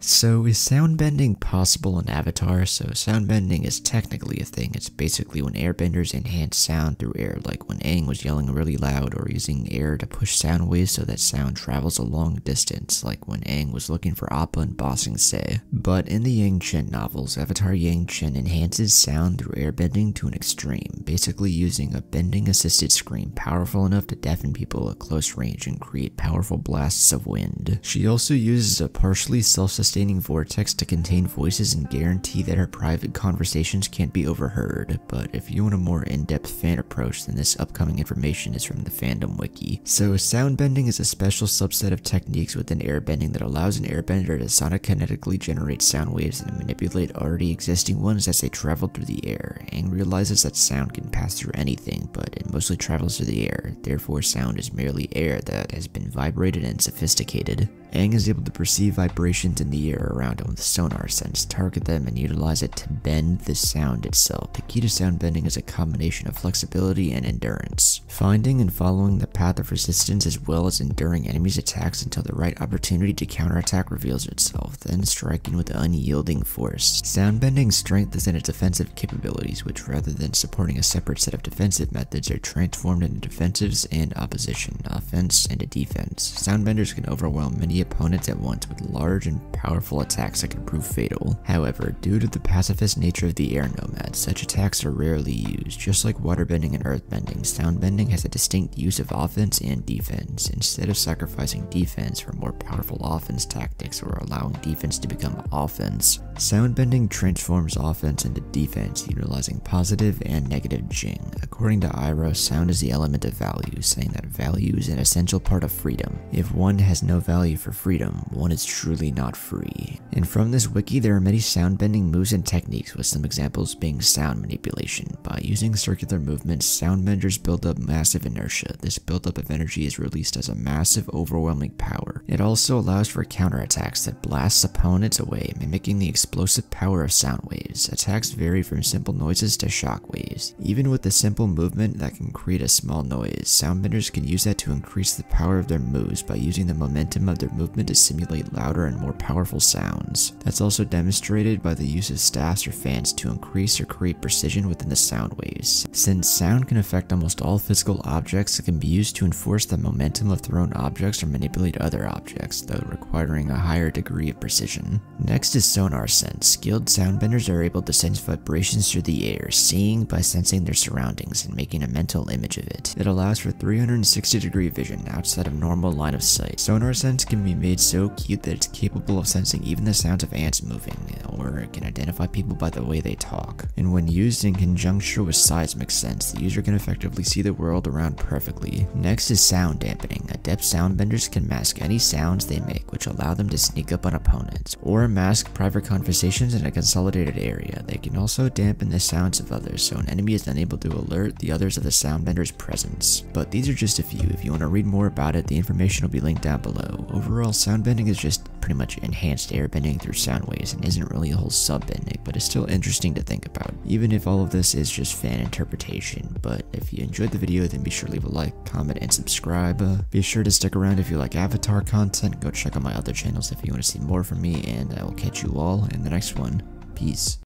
So is soundbending possible in Avatar? So soundbending is technically a thing. It's basically when airbenders enhance sound through air, like when Aang was yelling really loud or using air to push sound waves so that sound travels a long distance, like when Aang was looking for Appa and bossing Se. But in the Yangchen novels, Avatar Yangchen enhances sound through airbending to an extreme, basically using a bending-assisted scream powerful enough to deafen people at close range and create powerful blasts of wind. She also uses a partially self-sustaining vortex to contain voices and guarantee that her private conversations can't be overheard. But if you want a more in-depth fan approach, then this upcoming information is from the fandom wiki. So soundbending is a special subset of techniques within airbending that allows an airbender to sonokinetically generate sound waves and manipulate already existing ones as they travel through the air. Aang realizes that sound can pass through anything, but it mostly travels through the air. Therefore, sound is merely air that has been vibrated and sophisticated. Aang is able to perceive vibrations in the air around him with sonar sense, target them, and utilize it to bend the sound itself. The key to sound bending is a combination of flexibility and endurance. Finding and following the path of resistance as well as enduring enemies' attacks until the right opportunity to counterattack reveals itself, then striking with unyielding force. Soundbending's strength is in its offensive capabilities, which rather than supporting a separate set of defensive methods are transformed into defensives and opposition, offense into defense. Soundbenders can overwhelm many opponents at once with large and powerful attacks that can prove fatal. However, due to the pacifist nature of the air nomads, such attacks are rarely used. Just like waterbending and earthbending, soundbending has a distinct use of offense and defense. Instead of sacrificing defense for more powerful offense tactics or allowing defense to become offense, soundbending transforms offense into defense, utilizing positive and negative jing. According to Iroh, sound is the element of value, saying that value is an essential part of freedom. If one has no value for freedom, one is truly not free. And from this wiki, there are many soundbending moves and techniques, with some examples being sound manipulation. By using circular movements, soundbenders build up massive inertia. This buildup of energy is released as a massive, overwhelming power. It also allows for counterattacks that blasts opponents away, mimicking the explosive power of sound waves. Attacks vary from simple noises to shock waves. Even with a simple movement that can create a small noise, soundbenders can use that to increase the power of their moves by using the momentum of their movement to simulate louder and more powerful sounds. That's also demonstrated by the use of staffs or fans to increase or create precision within the sound waves. Since sound can affect almost all physical objects, it can be used to enforce the momentum of thrown objects or manipulate other objects, though requiring a higher degree of precision. Next is sonar sense. Skilled soundbenders are able to sense vibrations through the air, seeing by sensing their surroundings and making a mental image of it. It allows for 360-degree vision outside of normal line of sight. Sonar sense can be made so cute that it's capable of sensing even the sounds of ants moving, or it can identify people by the way they talk. And when used in conjunction with seismic sense, the user can effectively see the world around perfectly. Next is sound dampening. Adept soundbenders can mask any sounds they make, which allow them to sneak up on opponents, or mask private conversations in a consolidated area. They can also dampen the sounds of others, so an enemy is unable to alert the others of the soundbender's presence. But these are just a few. If you want to read more about it, the information will be linked down below. Overall, soundbending is just pretty much enhanced airbending through sound waves and isn't really a whole subbending, but it's still interesting to think about, even if all of this is just fan interpretation. But if you enjoyed the video, then be sure to leave a like, comment, and subscribe. Be sure to stick around if you like Avatar content. Go check out my other channels if you want to see more from me, and I will catch you all in the next one. Peace.